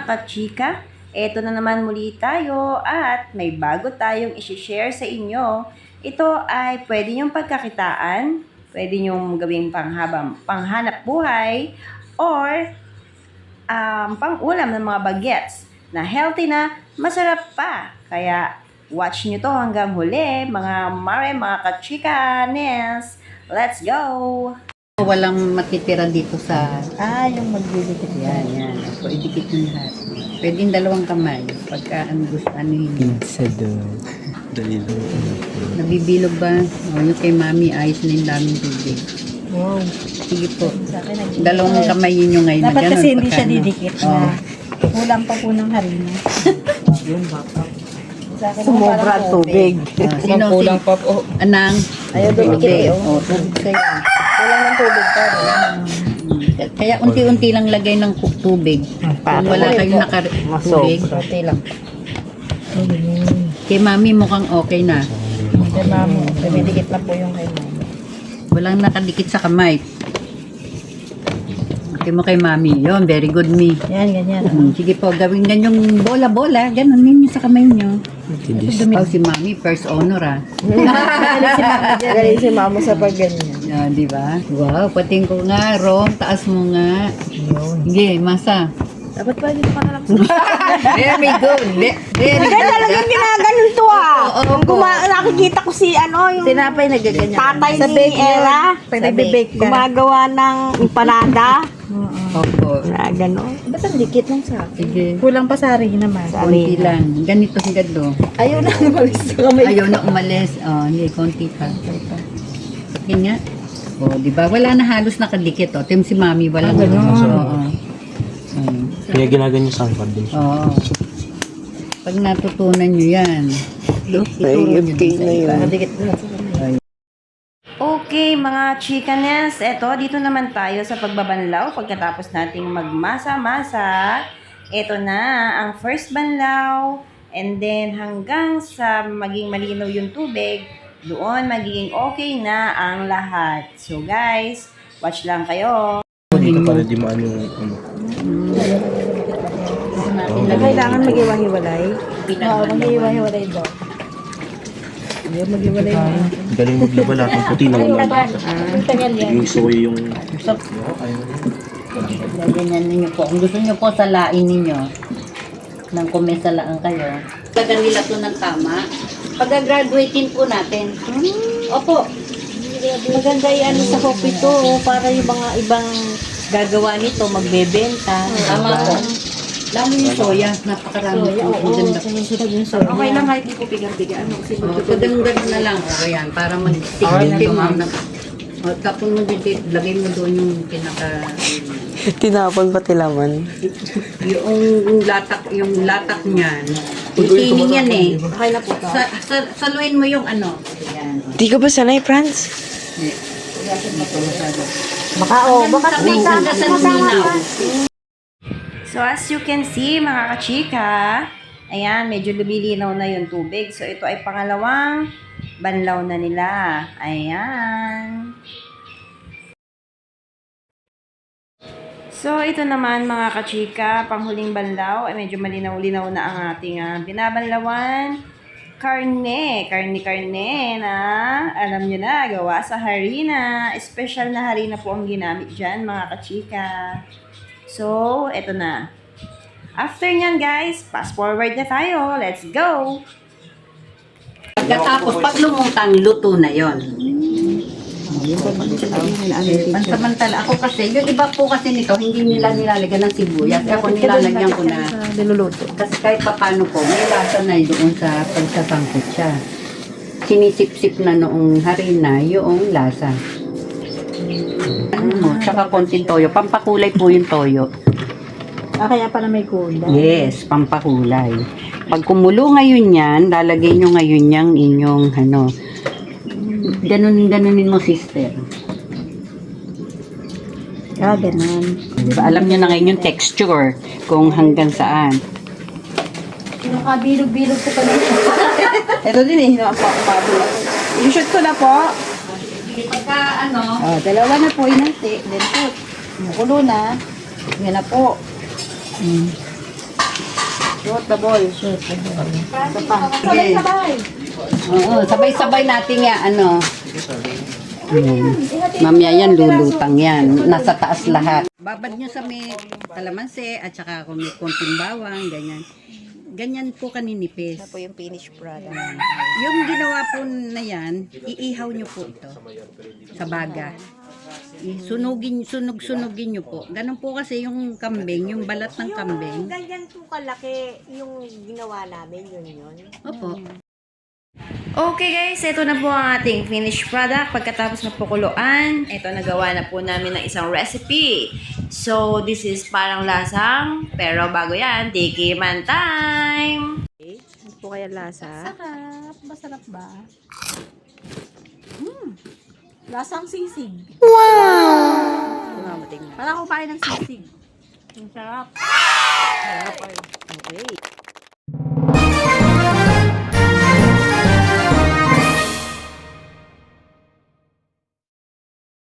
kachika, eto na naman muli tayo at may bago tayong isi-share sa inyo. Ito ay pwede nyong pagkakitaan, pwede nyong gawing panghanap buhay, or pang-ulam ng mga bagets na healthy na, masarap pa. Kaya watch nyo to hanggang huli, mga mare, mga kachikanes. Let's go! Walang matitira dito sa... Yung magdidikit Yan, yan. So, idikit nyo lahat. Pwede yung dalawang kamay. Pagka ano yun. Pizza doon. Dali lang. Nabibilog ba? O, yung kay mami, ayos na yung daming tubig. Wow. Sige po. Sa akin, Dalawang kamay yun yung ngayon. dapat Ganun, kasi hindi pagka siya ano. didikit Oo. na. Kulang pa po ng harina. Yung bata. Sa akin, Sumobra parang tubig. Sino? Kulang pa po. Anang? Ayaw dumikit eh. O, tubig sa'yo. Kulang ng tubig pa. Kaya unti-unti lang lagay ng tubig. Kung wala kayong nakatubig. Kunti lang. Kay mami mukhang okay na. Hindi mamo. Dumidikit na po yung kay mami. Walang nakadikit sa kamay. Okay mo kay mami. Yun, very good me. Yan, ganyan. Sige po, gawin ganyong bola-bola. Ganon ninyo sa kamay nyo. Oh, si mami, first honor Galing si mama sa pagganyan. Di ba? Wow, pating ko nga, Rom, taas mo nga. Sige, masa. Dapat pwede pa na lang. Very good. Very good. Talagang ginaganon to Oo, nakikita ko si yung Tinapay na gaganyan. tatay Sa ni bake Era. Pag nagbe-bake ka. Gumagawa ng empanada. Opo. Na gano'n. Ba't ang dikit lang sa akin? Sige. Kulang pa sa harina naman. Konti lang. Ganito hanggang Ayaw na umalis sa kamay. Ayaw na umalis. Oh, hindi, konti pa. Yan nga. Oh, di ba? Wala na halos nakadikit. Oh. Tim si mami, wala na. Oo. Kaya ginaganyan sa angkad din siya. Oo. Pag natutunan nyo yan, ituro nyo din sa iba. Dikit lang sa kamay. Okay, mga chikanes, eto, dito naman tayo sa pagbabanlaw. Pagkatapos nating magmasa-masa, eto na ang first banlaw. And then, hanggang sa maging malinaw yung tubig, doon magiging okay na ang lahat. So guys, watch lang kayo. Dito para di maano yung ano. Kailangan mag-iwa-hiwalay. Oo, mag-iwa-hiwalay daw. Ayaw mag-iwalay na. Galing maglaba lahat ng puti na wala. Tagal yan. Yung soy yung... Ganyan ninyo po. Kung gusto nyo po salain ninyo, nang kumesalaan kayo, taga nila to ng tama. Pag-graduating po natin. Opo. Maganda yan sa coffee to para yung mga ibang gagawa nito magbebenta. Tama po. Lalo yung soya, napakarami po. Ang ganda po. Okay lang kahit di ko pigang-pigang. Pagdanggan na lang. O yan, para mag-stick-stick mo. Tapos mo dito, lagay mo doon yung pinaka... Tinapon pati laman. yung latak niyan. Titining yan eh. Okay na po. Saluin mo yung ano. Yan. Di ka ba sanay, Franz? Baka Sabi ka sa luminaw. So as you can see, mga kachika, ayan, medyo lumilinaw na yung tubig. So ito ay pangalawang banlaw na nila. Ayan. So ito naman mga kachika, panghuling banlaw, ay medyo malinaw-linaw na ang ating binabanlawan. Karne na, alam nyo na, gawa sa harina. Special na harina po ang ginamit dyan, mga kachika. So, eto na. After nyan, guys, fast forward na tayo. Let's go! Pagkatapos, pag lumutang, luto na yon. Pansamantala, ako kasi, yung iba po kasi nito, hindi nila nilalagyan ng sibuyas. Ako nilalagyan ko na, niluluto. kasi kahit papano po, may lasa na doon sa pagsasangkot siya. Sinisip-sip na noong harina yung lasa. Ano mo, tsaka konting toyo. Pampakulay po yung toyo. Kaya pala may kulay. Yes, pampakulay. Pag kumulo ngayon yan, lalagay nyo ngayon yung inyong ano. Ganunin mo, sister. Ganun. Diba? Alam nyo na ngayon yung texture kung hanggang saan. Nakabilog-bilog ko pa dito. Ito din eh, napapabula. I-shoot ko na po. Pagka ano, Dalawa na po, inanti. Then po, kumukulo na. Yan na po. Shootable. Sabay-sabay. Oo, sabay-sabay natin nga, ano. Mamaya yan, lulutang yan. Nasa taas lahat. Babad nyo sa may kalamansi at saka kung may konting bawang, ganyan. Ganyan po kaninipis. Ito po yung finished product. Yung ginawa po na yan, iihaw nyo po ito sa baga. Sunog-sunugin nyo po. Ganun po kasi yung kambing, yung balat ng kambing. Ganyan po kalaki yung ginawa namin, yun. Opo. Okay guys, ito na po ang ating finished product. Pagkatapos mapukuluan, ito nagawa na po namin ng isang recipe. So, this is parang lasang, pero bago yan, tikiman time! Ano po kaya lasa? Sarap. Masarap ba? Lasang sisig. Wow! Parang kumain ng sisig. Ang sarap.